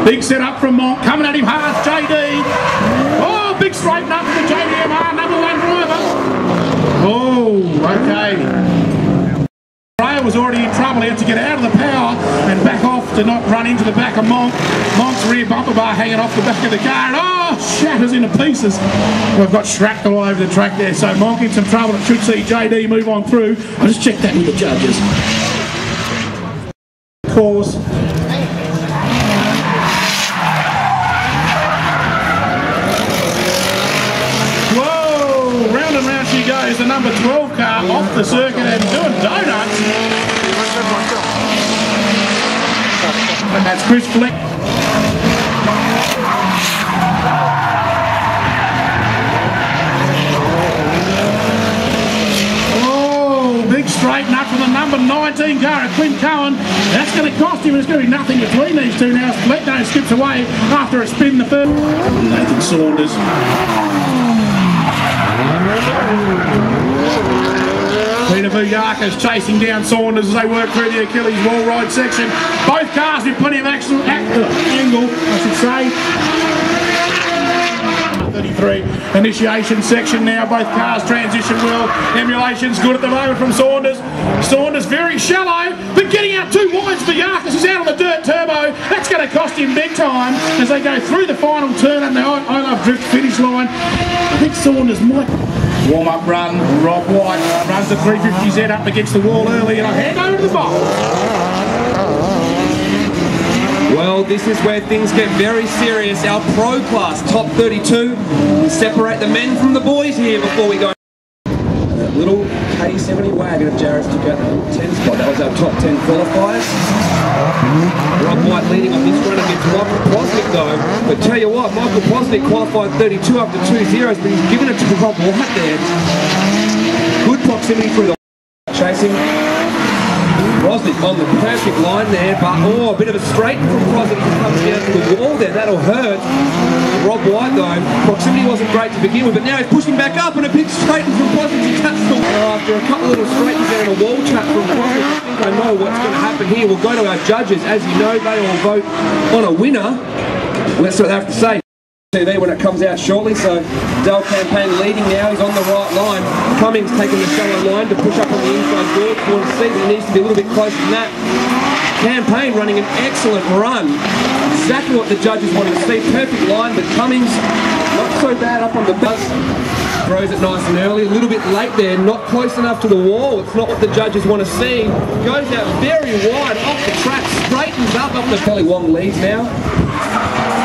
Big set up from Monk, coming at him hard, JD. Oh, big straighten up for the JDMR, number 1 driver. Oh, okay. Rail was already in trouble. He had to get out of the power and back off to not run into the back of Monk. Monk's rear bumper bar hanging off the back of the car, and oh, shatters into pieces. We've got shrapnel all over the track there, so Monk in some trouble. It should see JD move on through. I'll just check that with the judges. Course. Whoa, round and round she goes. The number 12 car off the circuit and doing donuts. And that's Chris Fleck. Oh, big straighten up from the number 19 car, Quinn Cohen. That's going to cost him. There's going to be nothing between these two now. Fleckno skips away after a spin the first. Nathan Saunders. Peter Vujakas chasing down Saunders as they work through the Achilles wall ride section. Both cars with plenty of angle, I should say. 33 initiation section now. Both cars transition well. Emulation's good at the moment from Saunders. Saunders very shallow, but getting out too wide. Vujakas is out on the dirt turbo. That's going to cost him big time as they go through the final turn and the I Love Drift finish line. I think Saunders might. Warm-up run, Rob White runs the 350Z up against the wall early, and I hand over to the box. Well, this is where things get very serious. Our pro class, top 32. We separate the men from the boys here before we go. That little K70 wagon of Jarrett's took out the 10 spot. That was our top 10 qualifiers. Rob White leading on this run against Michael Posnick though. But tell you what, Michael Posnick qualified 32 after 2 zeros, but he's given it to Rob White there. Good proximity through the chasing. Posnick on the perfect line there, but oh, a bit of a straight from Posnick. He comes down to the wall there, that'll hurt. Rob White though, proximity wasn't great to begin with, but now he's pushing back up and a big straighten from Posnick. He cuts the after a couple of little straightens there and a wall chat from Posnick. I think I know what's going to happen here. We'll go to our judges. As you know, they all vote on a winner. Let's see what they have to say. TV when it comes out shortly, so Dell Campaign leading now, he's on the right line. Cummings taking the shallow line to push up on the inside door towards the seat, he needs to be a little bit closer than that. Campaign running an excellent run, exactly what the judges wanted to see, perfect line, but Cummings not so bad up on the bus. Throws it nice and early, a little bit late there, not close enough to the wall, it's not what the judges want to see. Goes out very wide, off the track, straightens up the Kelly Wong leads now.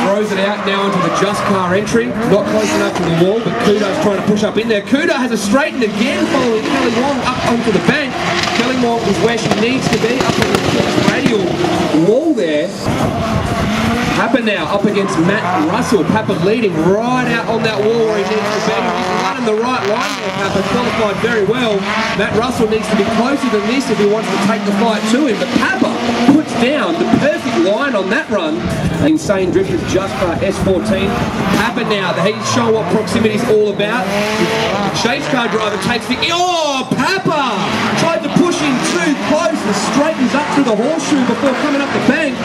Throws it out now into the just car entry, not close enough to the wall, but Kudo's trying to push up in there. Kudo has a straightened again following Kelly Wong up onto the bank. Kelly Wong is where she needs to be, up on the radial wall there. Papa now up against Matt Russell. Papa leading right out on that wall where he needs to be. He's running the right line there, Papa, qualified very well. Matt Russell needs to be closer than this if he wants to take the fight to him, but Papa puts down the perfect line on that run. Insane drift with just car S14. Papa now, he's showing what proximity is all about. The chase car driver takes the... Oh, Papa! Tried to push in too close and straightens up through the horseshoe before coming up the bank.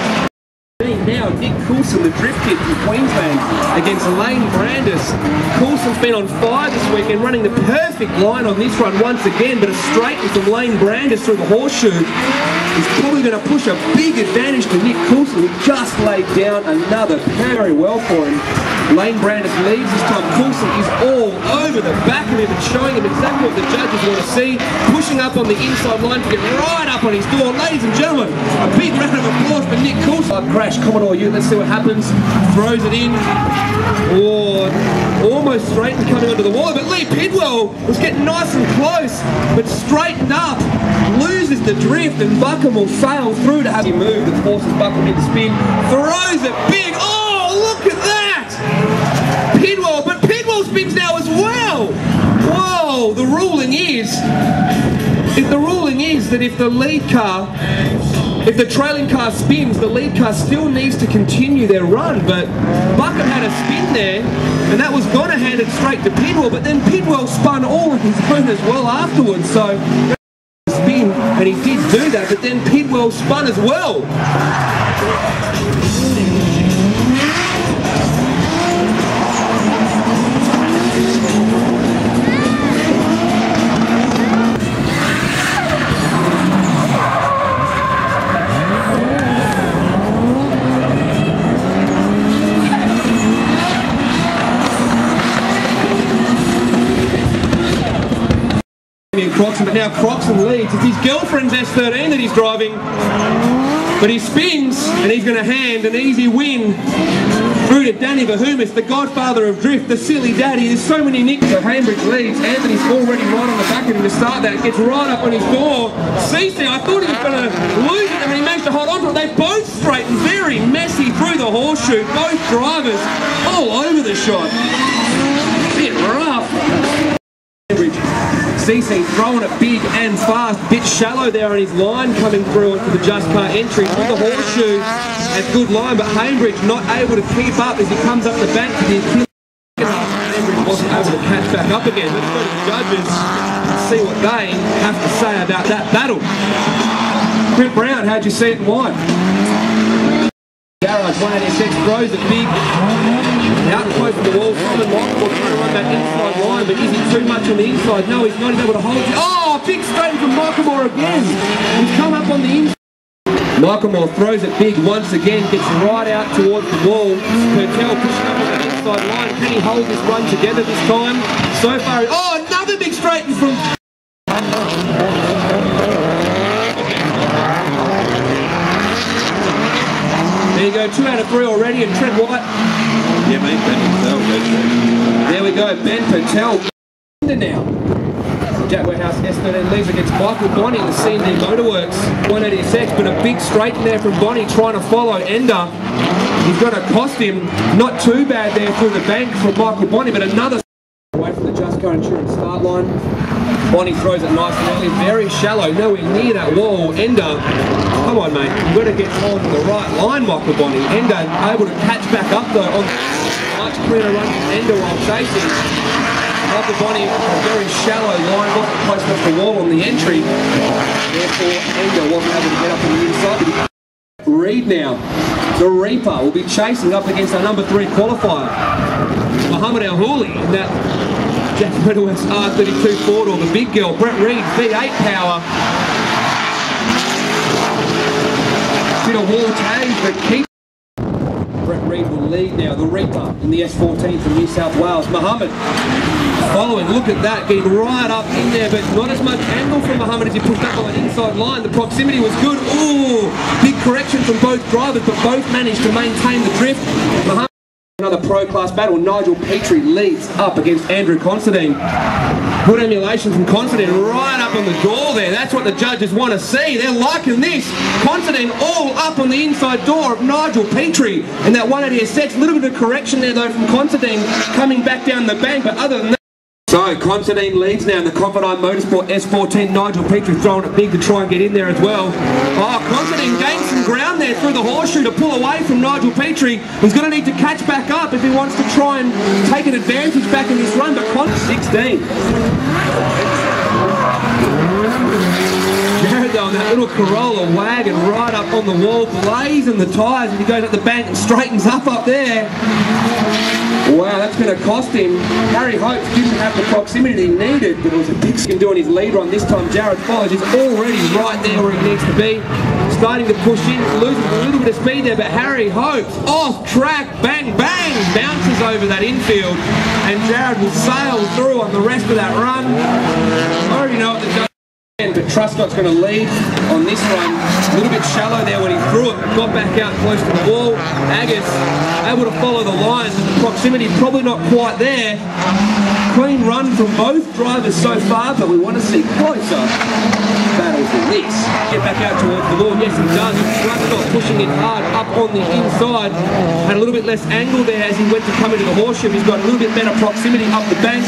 Now, Nick Coulson, the drift kid from Queensland, against Lane Brandis. Coulson's been on fire this weekend, running the perfect line on this run once again, but a straighten from Lane Brandis through the horseshoe is probably going to push a big advantage to Nick Coulson, who just laid down another very well for him. Lane Brandis leads this time. Coulson is all over the back of him and showing him exactly what the judges want to see. Pushing up on the inside line to get right up on his door. Ladies and gentlemen, a big round of applause for Nick Coulson. Crash, Commodore U, let's see what happens. Throws it in. Oh, almost straightened coming onto the wall, but Lee Pidwell was getting nice and close, but straightened up, loses the drift, and Buckham will sail through to have him move. The forces Buckham into spin, throws it big. Oh, look at that! Pidwell, but Pidwell spins now as well. Whoa! The ruling is that if the lead car, if the trailing car spins, the lead car still needs to continue their run. But Buckham had a spin there, and that was going to hand it straight to Pidwell. But then Pidwell spun all of his own as well afterwards. So spin, and he did do that. But then Pidwell spun as well. Croxon, but now Croxon leads. It's his girlfriend's S13 that he's driving, but he spins and he's going to hand an easy win through to Danny Vahumis, the godfather of drift, the silly daddy. There's so many nicknames. So Cambridge leads. Anthony's already right on the back of him to start that. Gets right up on his door. Cece, I thought he was going to lose it, and he managed to hold on to it. They both straighten very messy through the horseshoe. Both drivers all over the shot. Bit rough. Cambridge. Cece throwing it big and fast. Bit shallow there on his line coming through onto the just car entry through the horseshoe. A good line, but Cambridge not able to keep up as he comes up the bank to the Achilles. Cambridge wasn't able to catch back up again. Let's go to the judges and see what they have to say about that battle. Brent Brown, how'd you see it and why? Garage 186 throws it big. Out close to the wall. Simon Michael trying to run that inside line, but is he too much on the inside? No, he's not able to hold it. Oh, big straight from Michaelmore again. He's come up on the inside. Michaelmore throws it big once again, gets right out towards the wall. Pertel pushing up on that inside line. Can he hold this run together this time? So far, oh, another big straight from... There you go, 2 out of 3 already, and Trent White. Yeah, mate, Ben Patel goes through. There we go, Ben Patel. Now. Jack Warehouse S13 leads against Michael Bonnie in the C&D Motorworks 180SX, but a big straight in there from Bonnie trying to follow Ender. He's going to cost him. Not too bad there through the bank from Michael Bonnie, but another away from the Just Car Insurance start line. Bonnie throws it nice and early, very shallow, nowhere near that wall. Ender, come on mate, you've got to get on the right line, Michael Bonnie. Ender able to catch back up though on much clearer run from Ender while chasing. Michael Bonnie, a very shallow line, wasn't close enough to the wall on the entry. Therefore, Ender wasn't able to get up on the inside. Reed now, the Reaper, will be chasing up against our number 3 qualifier, Muhammad Al Hooli, in that Jack Motorworks R32 4-door, the big girl, Brett Reed, V8 power. Bit of wall change, but keep. Brett Reed will lead now, the Reaper in the S14 from New South Wales. Muhammad following, look at that, getting right up in there, but not as much angle from Muhammad as he pushed up on the inside line. The proximity was good. Ooh, big correction from both drivers, but both managed to maintain the drift. Muhammad, another pro-class battle. Nigel Petrie leads up against Andrew Considine. Good emulation from Considine right up on the door there. That's what the judges want to see. They're liking this. Considine all up on the inside door of Nigel Petrie. And that 180SX, a little bit of correction there though from Considine coming back down the bank, but other than that. So, Considine leads now in the Confidant Motorsport S14. Nigel Petrie throwing it big to try and get in there as well. Oh, Considine gained some ground there through the horseshoe to pull away from Nigel Petrie. He's going to need to catch back up if he wants to try and take an advantage back in this run, but 16. Jared though, that little Corolla wagon right up on the wall, blazing the tyres, and he goes up the bank and straightens up there. Wow, that's going to cost him. Harry Hopes didn't have the proximity he needed, but it was a big skin doing his lead run. This time Jared follows. He's already right there where he needs to be. Starting to push in, losing a little bit of speed there, but Harry Hopes off track, bang, bang, bounces over that infield, and Jared will sail through on the rest of that run. I already know what the judge is, but Truscott's going to lead on this run. A little bit shallow there when he threw it, got back out close to the wall. Agus able to follow the lines, and the proximity probably not quite there. Clean run from both drivers so far, but we want to see closer battles than this. Get back out towards the wall. Yes, he does. Truscott pushing it hard up on the inside. Had a little bit less angle there as he went to come into the horseshoe. He's got a little bit better proximity up the bank.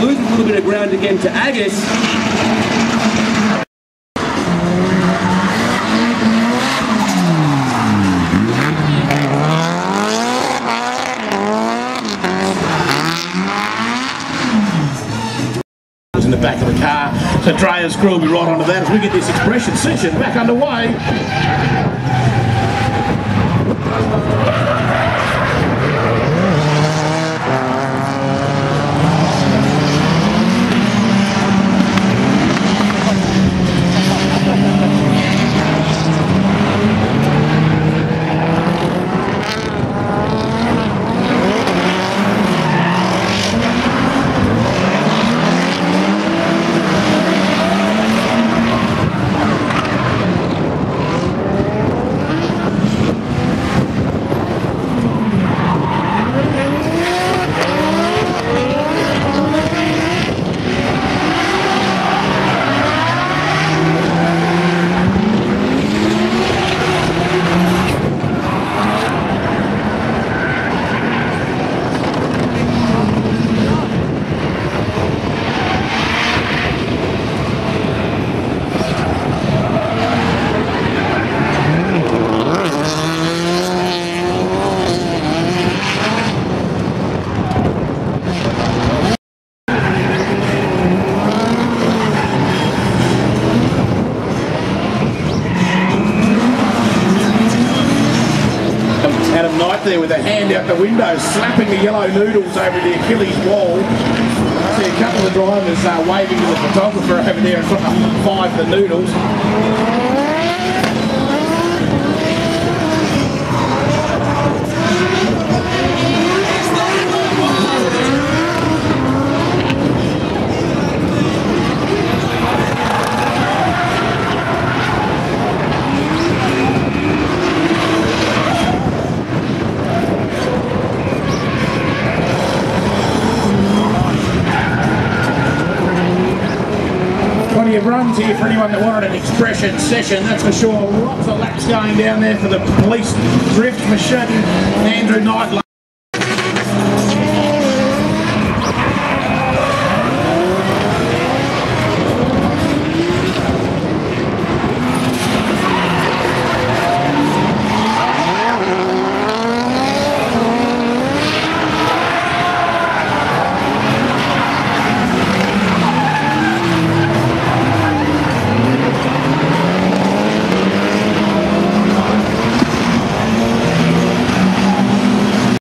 Losing a little bit of ground again to Agus. In the back of the car, so Dreya's crew will be right onto that as we get this expression session back underway. Adam Knight there with a hand out the window, slapping the yellow noodles over the Achilles wall. I see a couple of drivers waving to the photographer over there in front of 5 the noodles. 20 of runs here for anyone that wanted an expression session, that's for sure. Lots of laps going down there for the police drift machine. Andrew Knight